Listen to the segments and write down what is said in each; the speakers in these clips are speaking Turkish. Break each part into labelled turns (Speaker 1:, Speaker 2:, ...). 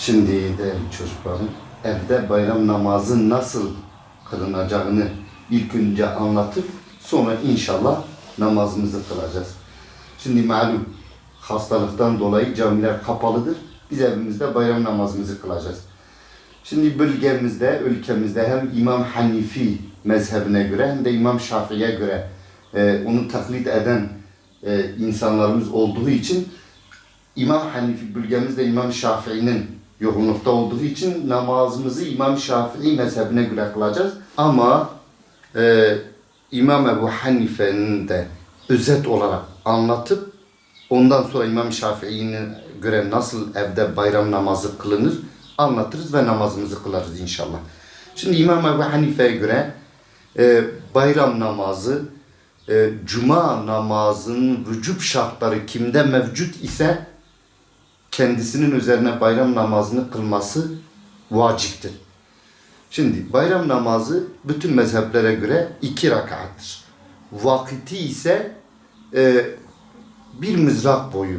Speaker 1: Şimdi değerli çocuklarım, evde bayram namazı nasıl kılınacağını ilk önce anlatıp sonra inşallah namazımızı kılacağız. Şimdi malum hastalıktan dolayı camiler kapalıdır. Biz evimizde bayram namazımızı kılacağız. Şimdi bölgemizde, ülkemizde hem İmam Hanifi mezhebine göre hem de İmam Şafii'ye göre onu taklit eden insanlarımız olduğu için İmam Hanifi bölgemizde İmam Şafii'nin yoğunlukta olduğu için namazımızı İmam Şafii mezhebine göre kılacağız. Ama İmam Ebu Hanife'nin de özet olarak anlatıp ondan sonra İmam Şafii'ne göre nasıl evde bayram namazı kılınır anlatırız ve namazımızı kılarız inşallah. Şimdi İmam Ebu Hanife'ye göre bayram namazı cuma namazının vücub şartları kimde mevcut ise kendisinin üzerine bayram namazını kılması vaciptir. Şimdi bayram namazı bütün mezheplere göre 2 rakattır. Vakiti ise bir mızrak boyu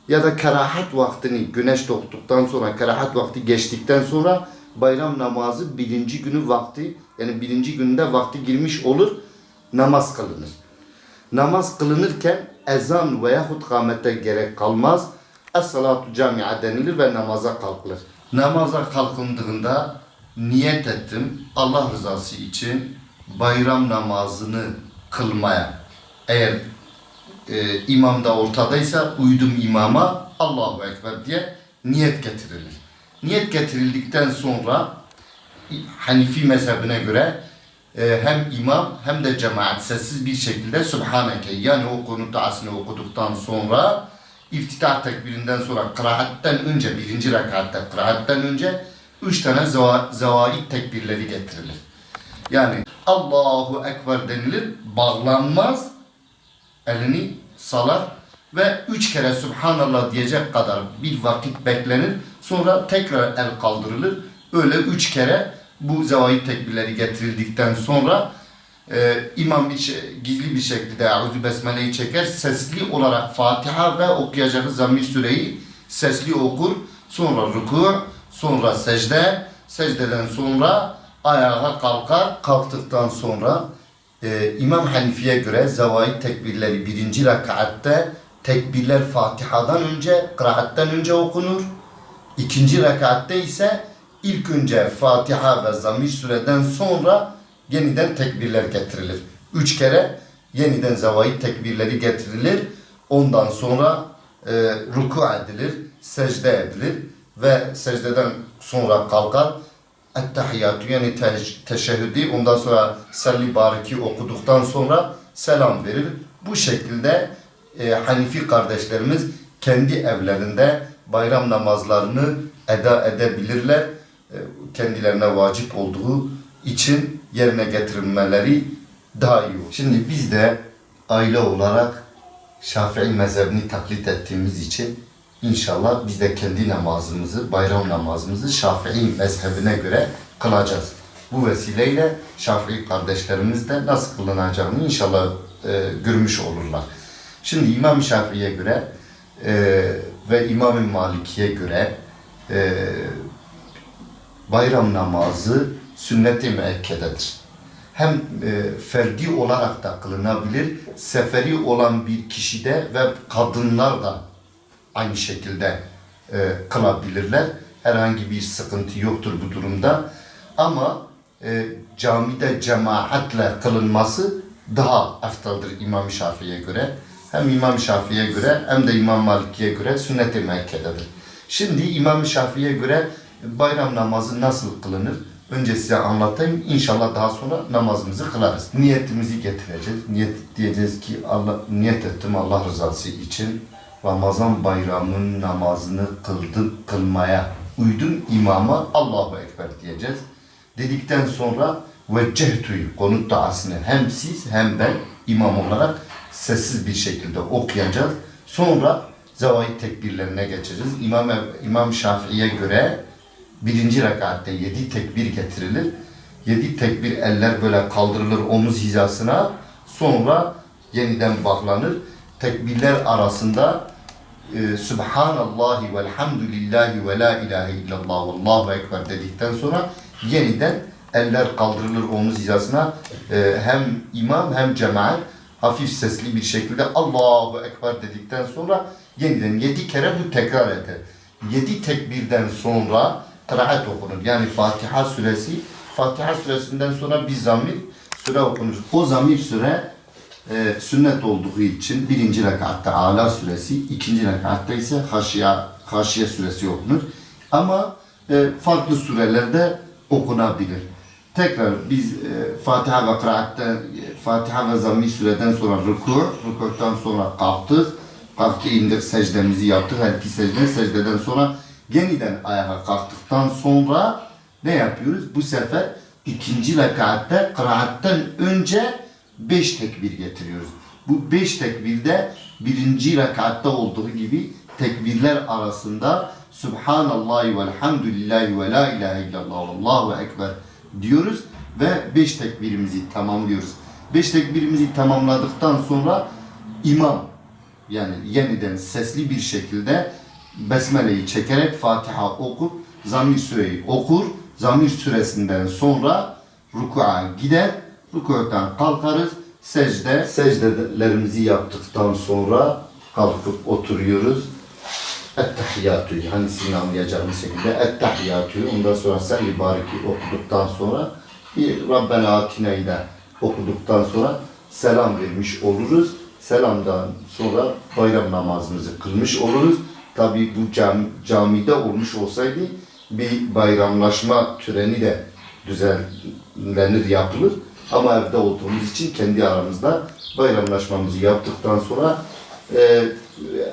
Speaker 1: ya da kerahat vaktini güneş doğduktan sonra kerahat vakti geçtikten sonra bayram namazı birinci günü vakti yani birinci günde vakti girmiş olur, namaz kılınır. Namaz kılınırken ezan veyahut kâmete gerek kalmaz. Es-salatu cami'a denilir ve namaza kalkılır. Namaza kalkındığında niyet ettim Allah rızası için bayram namazını kılmaya. Eğer imam da ortadaysa uydum imama Allahu Ekber diye niyet getirilir. Niyet getirildikten sonra Hanifi mezhebine göre hem imam hem de cemaat sessiz bir şekilde Subhaneke yani o konut duasını okuduktan sonra İftitah tekbirinden sonra kıraatten önce birinci rekatta kıraatten önce 3 tane zevaid tekbirleri getirilir. Yani Allahu Ekber denilir, bağlanmaz, elini salar ve 3 kere Subhanallah diyecek kadar bir vakit beklenir. Sonra tekrar el kaldırılır. Öyle 3 kere bu zevaid tekbirleri getirildikten sonra imam gizli bir şekilde Eûzü Besmele'yi çeker, sesli olarak Fatiha ve okuyacağı Zammil Sure'yi sesli okur. Sonra rükû, sonra secde, secdeden sonra ayağa kalkar. Kalktıktan sonra İmam Hanifi'ye göre zevaid tekbirleri birinci rekatte tekbirler Fatiha'dan önce, kıraatten önce okunur. İkinci rekatte ise ilk önce Fatiha ve Zammil Sure'den sonra yeniden tekbirler getirilir. 3 kere yeniden zevaid tekbirleri getirilir. Ondan sonra ruku edilir, secde edilir ve secdeden sonra kalkar. Ettehiyyatü yani teşehhüdü ondan sonra salli bariki okuduktan sonra selam verir. Bu şekilde Hanifi kardeşlerimiz kendi evlerinde bayram namazlarını eda edebilirler. Kendilerine vacip olduğu için yerine getirilmeleri daha iyi olur. Şimdi biz de aile olarak Şafii mezhebini taklit ettiğimiz için inşallah biz de kendi namazımızı, bayram namazımızı Şafii mezhebine göre kılacağız. Bu vesileyle Şafii kardeşlerimiz de nasıl kılınacağını inşallah görmüş olurlar. Şimdi İmam Şafii'ye göre ve İmam Maliki'ye göre bayram namazı sünnet-i müekkededir. Hem ferdi olarak da kılınabilir, seferi olan bir kişide ve kadınlar da aynı şekilde kılabilirler. Herhangi bir sıkıntı yoktur bu durumda. Ama camide cemaatle kılınması daha eftaldır İmam Şafii'ye göre. Hem İmam Şafii'ye göre hem de İmam Maliki'ye göre sünnet-i müekkededir. Şimdi İmam Şafii'ye göre bayram namazı nasıl kılınır? Önce size anlatayım. İnşallah daha sonra namazımızı kılarız. Niyetimizi getireceğiz. Diyeceğiz ki niyet ettim Allah rızası için. Ramazan bayramının namazını kılmaya uydum imama Allahu Ekber diyeceğiz. Dedikten sonra veccehtu'yu konut duasını hem siz hem ben imam olarak sessiz bir şekilde okuyacağız. Sonra zevaid tekbirlerine geçeceğiz. İmam Şafii'ye göre birinci rekatte 7 tekbir getirilir. 7 tekbir eller böyle kaldırılır omuz hizasına. Sonra yeniden bağlanır. Tekbirler arasında Subhanallahi velhamdülillahi ve la ilahe illallah vallahu ekber dedikten sonra yeniden eller kaldırılır omuz hizasına. Hem imam hem cemaat hafif sesli bir şekilde Allahu ekber dedikten sonra yeniden 7 kere bu tekrar eder. 7 tekbirden sonra kıraat okunur. Yani Fatiha suresinden sonra bir zamir süre okunur. O zamir süre sünnet olduğu için birinci rekatta Ala suresi, ikinci rekatta ise Haşiye suresi okunur. Ama farklı surelerde okunabilir. Tekrar biz Fatiha ve kıraatten, Fatiha ve zamm-i sureden sonra rükû'dan sonra kalktık indik, secdemizi yaptık, her iki secdeden sonra yeniden ayağa kalktıktan sonra ne yapıyoruz? Bu sefer ikinci rekatte kıraatten önce 5 tekbir getiriyoruz. Bu 5 tekbirde birinci rekatta olduğu gibi tekbirler arasında Subhanallahi velhamdülillahi ve la ilahe illallah vallahu ekber diyoruz ve 5 tekbirimizi tamamlıyoruz. 5 tekbirimizi tamamladıktan sonra imam yani yeniden sesli bir şekilde Besmele'yi çekerek Fatiha okup Zamm-i Sure'yi okur. Zamm-i Suresinden sonra rükû'a gider. Rükû'dan kalkarız. Secdelerimizi yaptıktan sonra kalkıp oturuyoruz. Ettehiyyatü, hani sizin anlayacağınız şekilde ettehiyyatü, ondan sonra Salli Bariki okuduktan sonra bir Rabbena Atina'yı da okuduktan sonra selam vermiş oluruz. Selamdan sonra bayram namazımızı kılmış oluruz. Tabi bu camide olmuş olsaydı bir bayramlaşma töreni de düzenlenir, yapılır. Ama evde olduğumuz için kendi aramızda bayramlaşmamızı yaptıktan sonra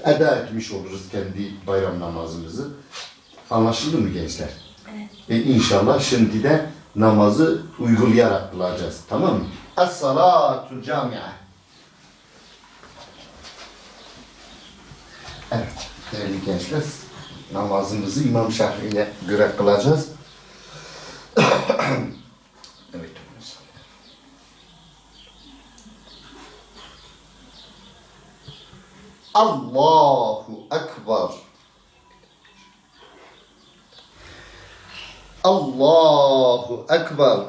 Speaker 1: eda etmiş oluruz kendi bayram namazımızı. Anlaşıldı mı gençler? Evet. İnşallah şimdi de namazı uygulayarak kılacağız. Tamam mı? Es-salatu cami'a. Evet, değerli gençler, namazımızı İmam Şafii'ye göre kılacağız. Evet. Allahu Ekber. Allahu Ekber.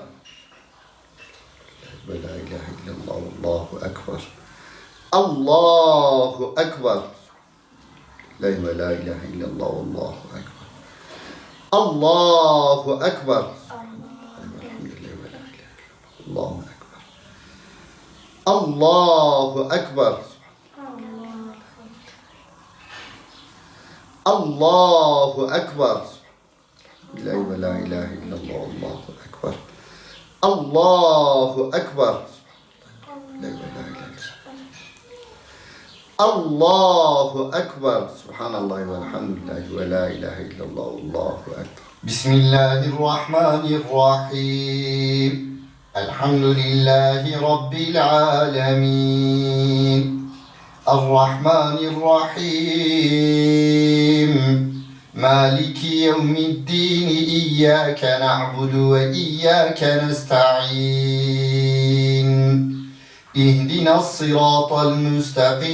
Speaker 1: Ve la ilahe illallah Allahu Ekber. Allahu Ekber. La ilahe illallah Allahu Ekber. Allahu Ekber. Allahu Ekber. Allahu Ekber. Allahu Ekber. La ilahe illallah Allahu Ekber. Allahu Ekber. Allahu Ekber. Subhanallah ve elhamdülillahi ve la ilahe illallah Allahu Ekber. Bismillahirrahmanirrahim. Elhamdülillahi Rabbil alemin. Errahmanirrahim. Maliki yevmiddin. İyyâke na'budu ve iyyâke nesta'in. İhdinas sıratal müstakim.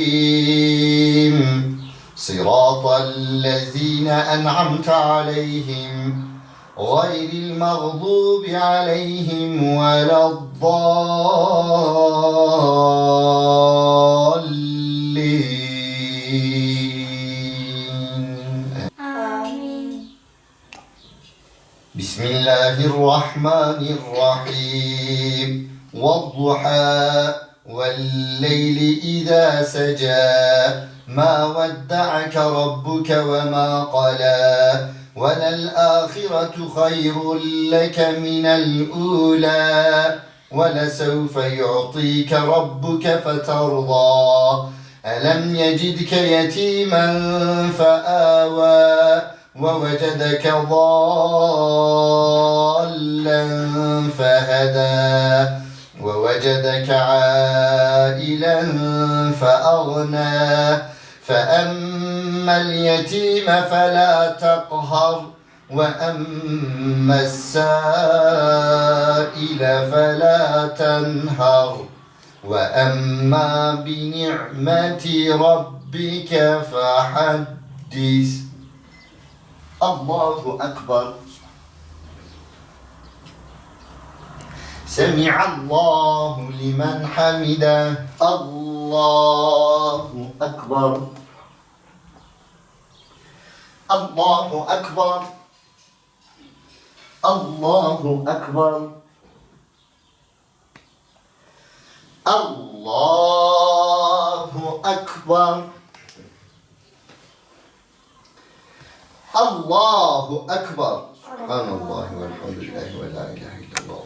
Speaker 1: Sıratallezîne en'amte aleyhim. Gayril mağdubi aleyhim veleddallin. Amin. Bismillahirrahmanirrahim. Vedduha وَاللَّيْلِ إِذَا سَجَى مَا وَدَّعَكَ رَبُّكَ وَمَا قَلَى وَلَلْآخِرَةُ خَيْرٌ لَكَ مِنَ الْأُولَى وَلَسَوْفَ يُعْطِيكَ رَبُّكَ فَتَرْضَى أَلَمْ يَجِدْكَ يَتِيمًا فَآوَى وَوَجَدَكَ ضَالًّا فَهَدَى ووجدك عائلا فأغنى فأما اليتيم فلا تقهر وأما السائل فلا تنهر وأما بنعمة ربك ربك فحدث الله أكبر سمع الله لمن حمده الله أكبر الله أكبر الله أكبر الله أكبر الله أكبر سبحان الله والحمد لله ولا إله إلا الله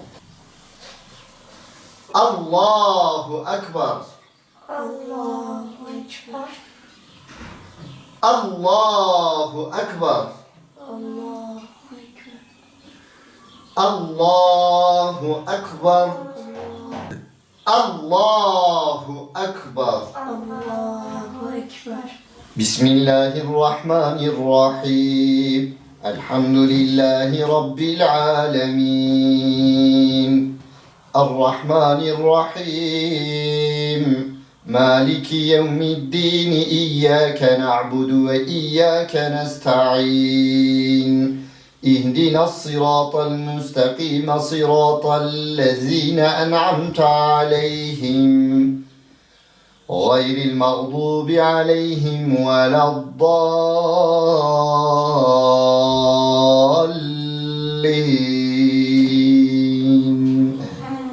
Speaker 1: الله أكبر
Speaker 2: الله أكبر
Speaker 1: الله أكبر
Speaker 2: الله أكبر
Speaker 1: الله أكبر الله أكبر
Speaker 2: الله أكبر
Speaker 1: بسم الله الرحمن الرحيم الحمد لله رب العالمين الرحمن الرحيم مالك يوم الدين إياك نعبد وإياك نستعين اهدنا الصراط المستقيم صراط الذين أنعمت عليهم غير المغضوب عليهم ولا الضالين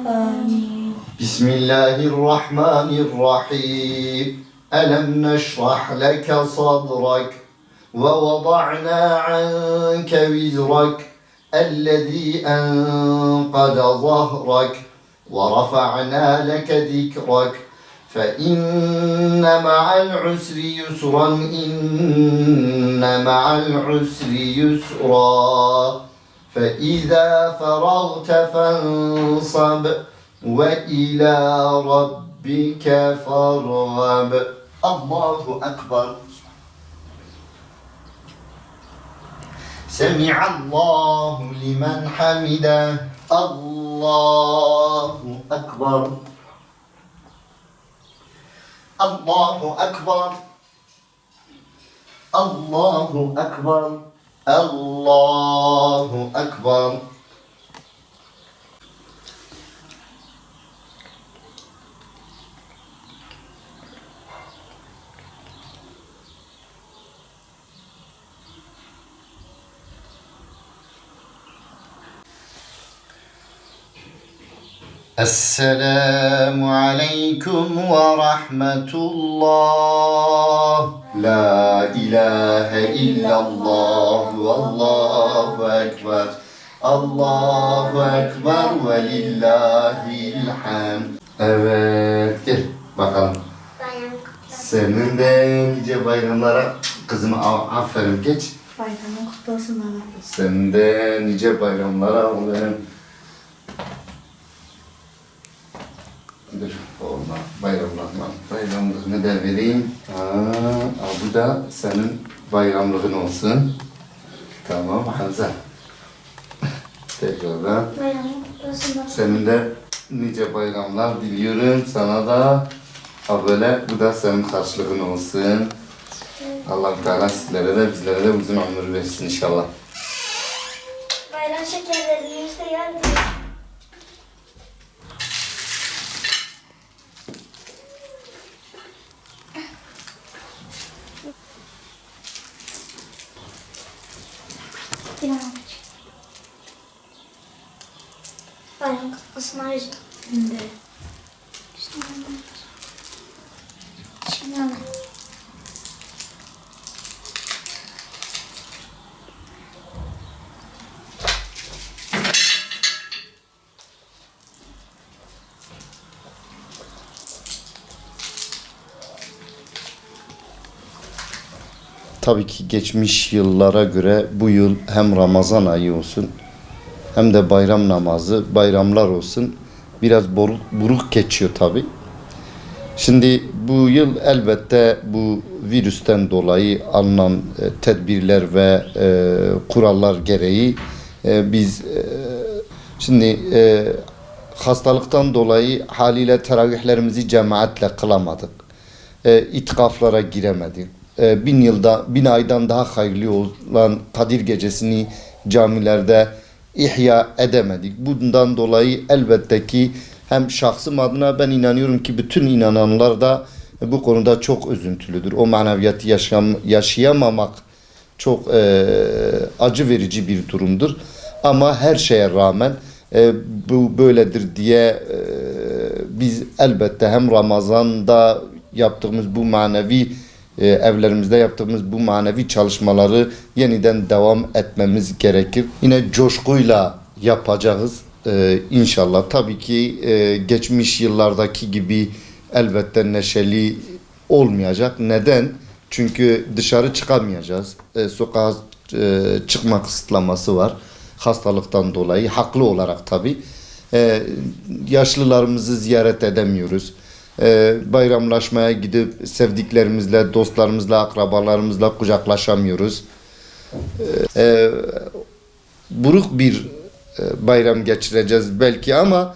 Speaker 2: آمين
Speaker 1: بسم الله الرحمن الرحيم ألم نشرح لك صدرك ووضعنا عنك وزرك الذي أنقض ظهرك ورفعنا لك ذكرك فإن مع العسر يسرا إن مع العسر يسرا فإذا فرغت فانصب وإلى ربك فارغب الله أكبر سمع الله لمن حمده الله أكبر الله أكبر الله أكبر الله أكبر السلام عليكم ورحمة الله لا إله إلا الله والله أكبر الله أكبر ولله الحمد. Evet, gel bakalım. Senin de nice bayramlara kızım aferin geç.
Speaker 2: Bayramın kutlu olsun bana.
Speaker 1: Senin de nice bayramlara o benim. Dur olma bayramlığını da vereyim. Bu da senin bayramlığın olsun. Tamam Hamza. Tekrardan.
Speaker 2: Bayramın kutlu olsun bana.
Speaker 1: Senin de nice bayramlar diliyorum sana da. Böyle bu da senin karşılığın olsun. Allah Teala sizlere de bizlere de uzun ömür versin inşallah.
Speaker 2: Bayram şekerlerimiz de geldi. Bayram kutlu olsun Arzu. Şimdi. Şimdi hemen.
Speaker 1: Tabii ki geçmiş yıllara göre bu yıl hem Ramazan ayı olsun hem de bayram namazı, bayramlar olsun biraz buruk geçiyor tabii. Şimdi bu yıl elbette bu virüsten dolayı alınan tedbirler ve kurallar gereği biz şimdi hastalıktan dolayı haliyle teravihlerimizi cemaatle kılamadık. itikaflara giremedik. 1000 aydan daha hayırlı olan Kadir Gecesi'ni camilerde ihya edemedik. Bundan dolayı elbette ki hem şahsım adına ben inanıyorum ki bütün inananlar da bu konuda çok üzüntülüdür. O maneviyatı yaşayamamak çok acı verici bir durumdur. Ama her şeye rağmen bu böyledir diye biz elbette hem Ramazan'da yaptığımız bu manevi evlerimizde yaptığımız bu manevi çalışmaları yeniden devam etmemiz gerekir. Yine coşkuyla yapacağız inşallah. Tabii ki geçmiş yıllardaki gibi elbette neşeli olmayacak. Neden? Çünkü dışarı çıkamayacağız. Sokağa çıkma kısıtlaması var. Hastalıktan dolayı. Haklı olarak tabii. Yaşlılarımızı ziyaret edemiyoruz. Bayramlaşmaya gidip sevdiklerimizle, dostlarımızla, akrabalarımızla kucaklaşamıyoruz. Buruk bir bayram geçireceğiz belki ama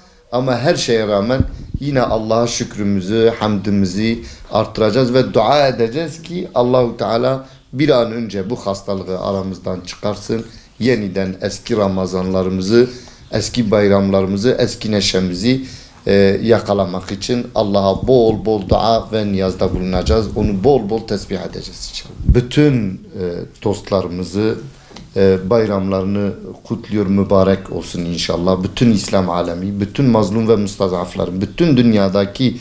Speaker 1: her şeye rağmen yine Allah'a şükrümüzü, hamdimizi arttıracağız ve dua edeceğiz ki Allahu Teala bir an önce bu hastalığı aramızdan çıkarsın. Yeniden eski Ramazanlarımızı, eski bayramlarımızı, eski neşemizi yakalamak için Allah'a bol bol dua ve niyazda bulunacağız. Onu bol bol tesbih edeceğiz inşallah. Bütün dostlarımızı bayramlarını kutluyor, mübarek olsun inşallah. Bütün İslam alemi, bütün mazlum ve müstazafların, bütün dünyadaki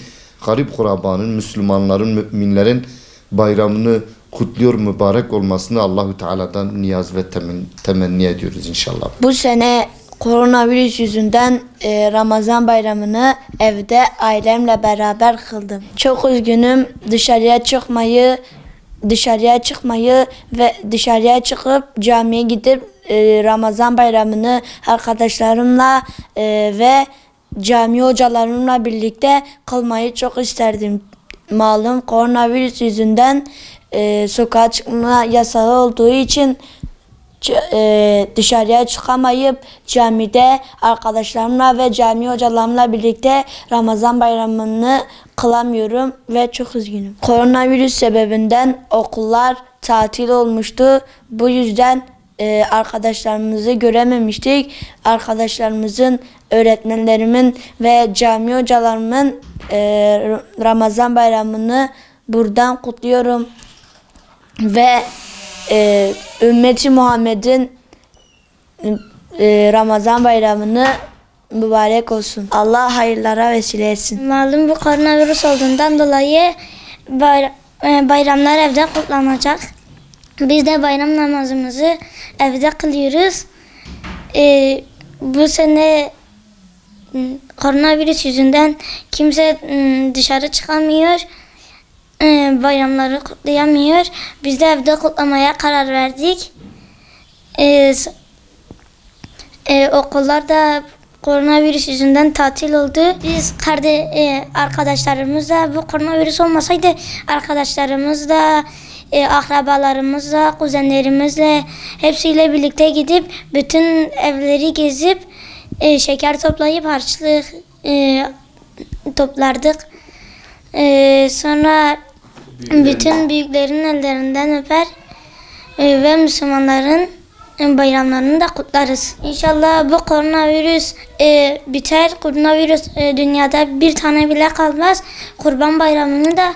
Speaker 1: garip kurabanın, Müslümanların, müminlerin bayramını kutluyor, mübarek olmasını Allahu Teala'dan niyaz ve temenni ediyoruz inşallah.
Speaker 3: Bu sene koronavirüs yüzünden Ramazan bayramını evde ailemle beraber kıldım. Çok üzgünüm. Dışarıya çıkmayı ve dışarıya çıkıp camiye gidip Ramazan bayramını arkadaşlarımla ve cami hocalarımla birlikte kılmayı çok isterdim. Malum koronavirüs yüzünden sokağa çıkma yasağı olduğu için dışarıya çıkamayıp camide arkadaşlarımla ve cami hocalarımla birlikte Ramazan bayramını kılamıyorum ve çok üzgünüm. Koronavirüs sebebinden okullar tatil olmuştu. Bu yüzden arkadaşlarımızı görememiştik. Arkadaşlarımızın, öğretmenlerimin ve cami hocalarımın Ramazan bayramını buradan kutluyorum. Ve ümmeti Muhammed'in Ramazan bayramını mübarek olsun. Allah hayırlara vesile etsin.
Speaker 2: Malum bu koronavirüs olduğundan dolayı bayramlar evde kutlanacak. Biz de bayram namazımızı evde kılıyoruz. Bu sene koronavirüs yüzünden kimse dışarı çıkamıyor. Bayramları kutlayamıyor. Biz de evde kutlamaya karar verdik. Okullar da koronavirüs yüzünden tatil oldu. Biz arkadaşlarımızla bu koronavirüs olmasaydı arkadaşlarımızla, akrabalarımızla, kuzenlerimizle hepsiyle birlikte gidip bütün evleri gezip şeker toplayıp harçlık toplardık. Sonra bütün büyüklerin ellerinden öper ve Müslümanların bayramlarını da kutlarız. İnşallah bu koronavirüs biter. Koronavirüs dünyada bir tane bile kalmaz. Kurban bayramını da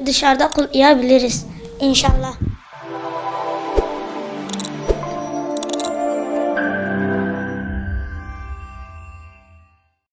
Speaker 2: dışarıda kutlayabiliriz. İnşallah.